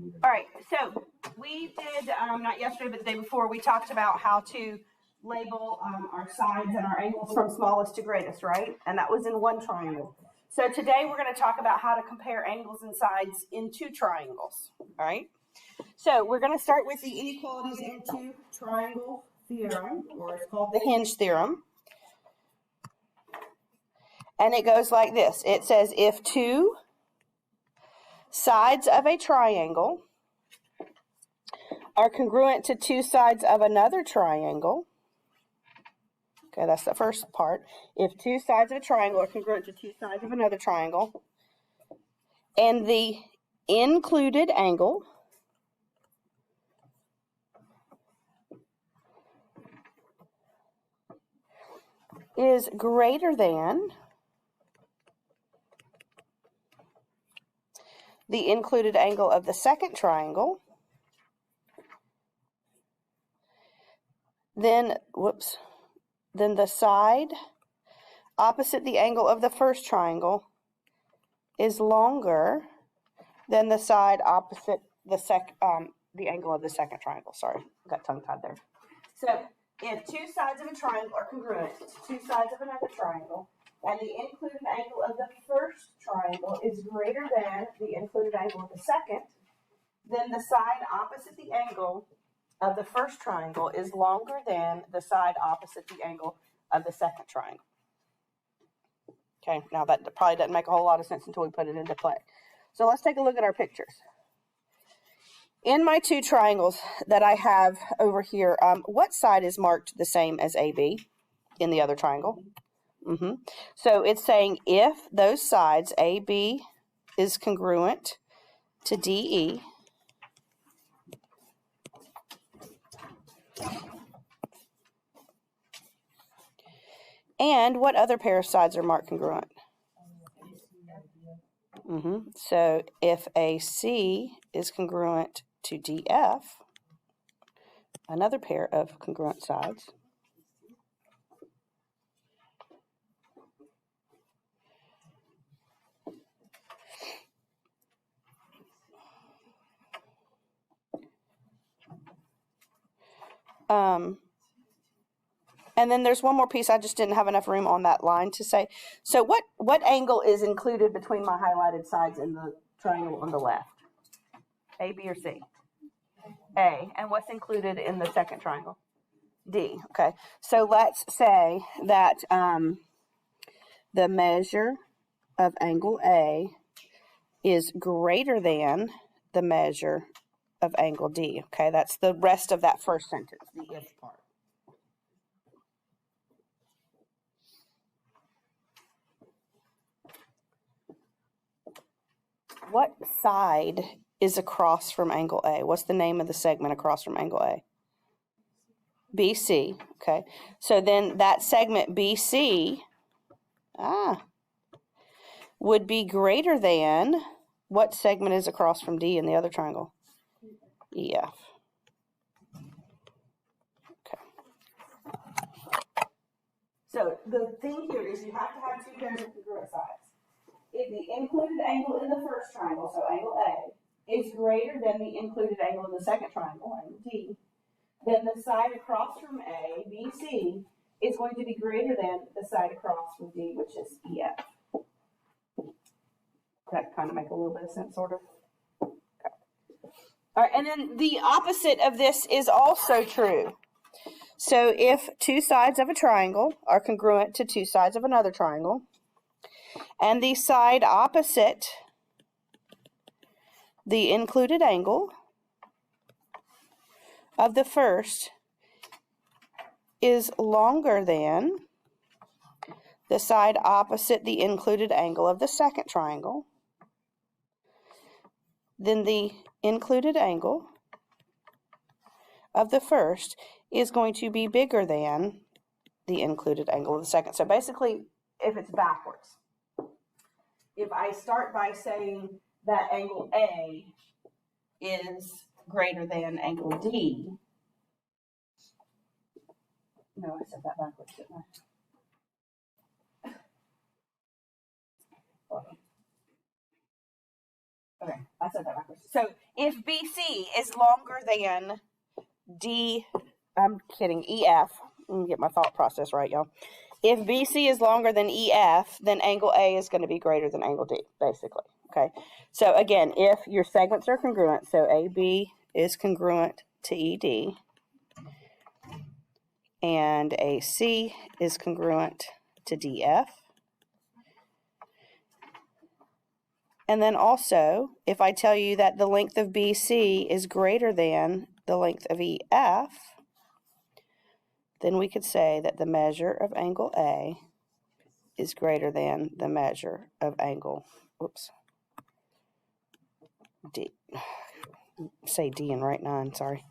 All right, so we did, not yesterday, but the day before, we talked about how to label our sides and our angles from smallest to greatest, right? And that was in one triangle. So today we're going to talk about how to compare angles and sides in two triangles, all right? So we're going to start with the inequalities in two triangle theorem, or it's called the hinge theorem. And it goes like this. It says if two sides of a triangle are congruent to two sides of another triangle. Okay, that's the first part. If two sides of a triangle are congruent to two sides of another triangle, and the included angle is greater than the included angle of the second triangle, then the side opposite the angle of the first triangle is longer than the side opposite the angle of the second triangle. Sorry, got tongue-tied there. So if two sides of a triangle are congruent to two sides of another triangle, and the included angle of the first triangle is greater than the included angle of the second, then the side opposite the angle of the first triangle is longer than the side opposite the angle of the second triangle. Okay, now that probably doesn't make a whole lot of sense until we put it into play. So let's take a look at our pictures. In my two triangles that I have over here, what side is marked the same as AB in the other triangle? So it's saying if those sides, AB is congruent to DE, and what other pair of sides are marked congruent? So if AC is congruent to DF, another pair of congruent sides, and then there's one more piece I just didn't have enough room on that line to say. So what angle is included between my highlighted sides in the triangle on the left? A, B, or C? A. And what's included in the second triangle? D. Okay. So let's say that the measure of angle A is greater than the measure of angle D. Okay, that's the rest of that first sentence, the if part. What side is across from angle A? What's the name of the segment across from angle A? BC. Okay, so then that segment BC would be greater than what segment is across from D in the other triangle? EF. Okay. So the thing here is you have to have two pairs of congruent sides. If the included angle in the first triangle, so angle A, is greater than the included angle in the second triangle, angle D, then the side across from A, BC, is going to be greater than the side across from D, which is EF. That kind of make a little bit of sense, sort of. Okay. All right, and then the opposite of this is also true. So if two sides of a triangle are congruent to two sides of another triangle, and the side opposite the included angle of the first is longer than the side opposite the included angle of the second triangle, then the included angle of the first is going to be bigger than the included angle of the second. So basically, if it's backwards, if I start by saying that angle A is greater than angle D, no, I said that backwards, didn't I? Okay, I said that backwards. So if BC is longer than EF, let me get my thought process right, y'all. If BC is longer than EF, then angle A is going to be greater than angle D, basically. Okay, so again, if your segments are congruent, so AB is congruent to ED, and AC is congruent to DF. And then also, if I tell you that the length of BC is greater than the length of EF, then we could say that the measure of angle A is greater than the measure of angle, D. Say D and write 9, sorry.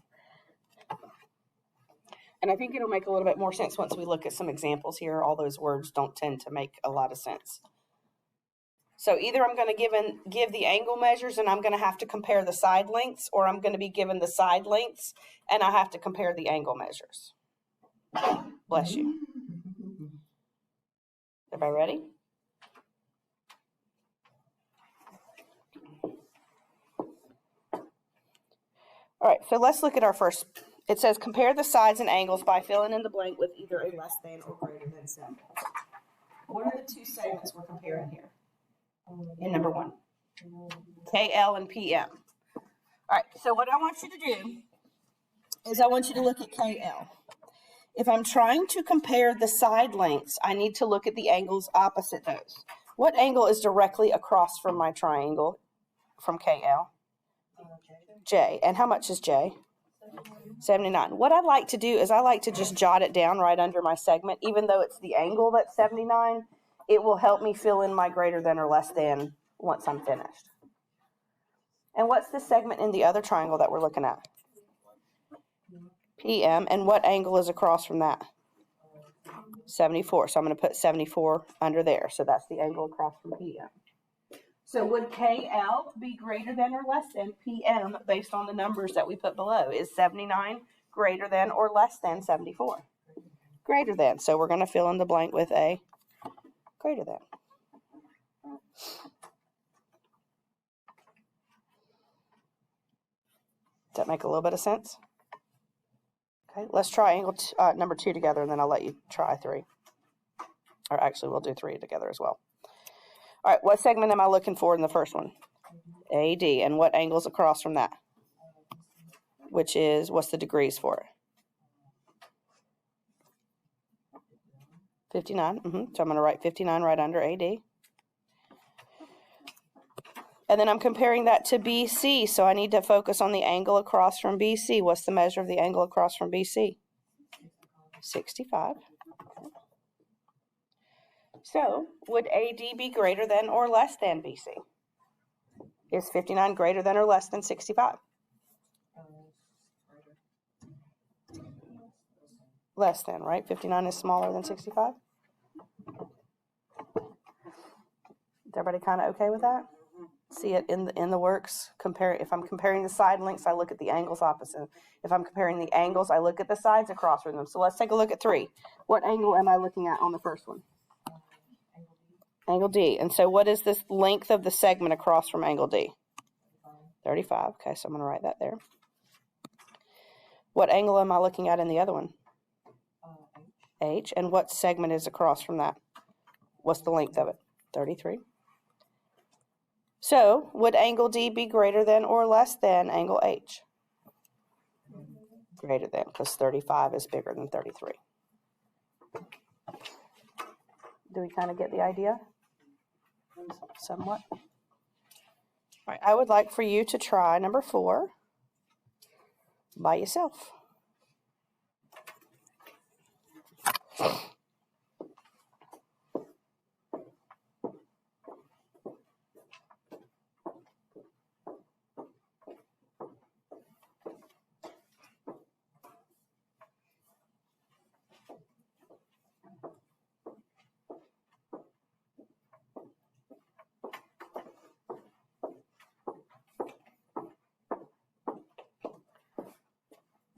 And I think it'll make a little bit more sense once we look at some examples here. All those words don't tend to make a lot of sense. So either I'm going to give the angle measures and I'm going to have to compare the side lengths, or I'm going to be given the side lengths and I have to compare the angle measures. Bless you. Everybody ready? All right, so let's look at our first. It says compare the sides and angles by filling in the blank with either a less than or greater than symbol. What are the two segments we're comparing here? In number 1, KL and PM. All right, so what I want you to do is I want you to look at KL. If I'm trying to compare the side lengths, I need to look at the angles opposite those. What angle is directly across from my triangle from KL? J. And how much is J? 79. What I like to do is I like to just jot it down right under my segment. Even though it's the angle that's 79, it will help me fill in my greater than or less than once I'm finished. And what's the segment in the other triangle that we're looking at? PM. And what angle is across from that? 74. So I'm going to put 74 under there. So that's the angle across from PM. So would KL be greater than or less than PM based on the numbers that we put below? Is 79 greater than or less than 74? Greater than. So we're going to fill in the blank with a greater than. Does that make a little bit of sense? Okay, let's try angle number 2 together, and then I'll let you try 3. Or actually, we'll do 3 together as well. All right, what segment am I looking for in the first one? AD. And what angle's across from that? Which is, what's the degrees for it? 59. So I'm going to write 59 right under AD. And then I'm comparing that to BC, so I need to focus on the angle across from BC. What's the measure of the angle across from BC? 65. So, would AD be greater than or less than BC? Is 59 greater than or less than 65? Less than, right? 59 is smaller than 65? Is everybody kind of okay with that? See it in the works. If I'm comparing the side lengths, I look at the angles opposite. If I'm comparing the angles, I look at the sides across from them. So let's take a look at 3. What angle am I looking at on the first one? Angle D. And so what is this length of the segment across from angle D? 35. Okay, so I'm going to write that there. What angle am I looking at in the other one? H. And what segment is across from that? What's the length of it? 33. So, would angle D be greater than or less than angle H? Greater than, because 35 is bigger than 33. Do we kind of get the idea? Somewhat. All right, I would like for you to try number 4 by yourself.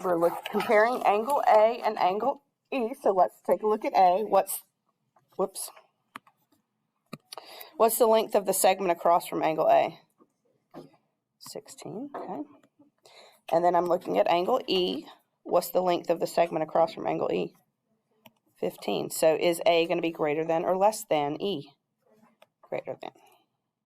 We're comparing angle A and angle E, so let's take a look at A. What's the length of the segment across from angle A? 16, okay. And then I'm looking at angle E. What's the length of the segment across from angle E? 15. So is A going to be greater than or less than E? Greater than.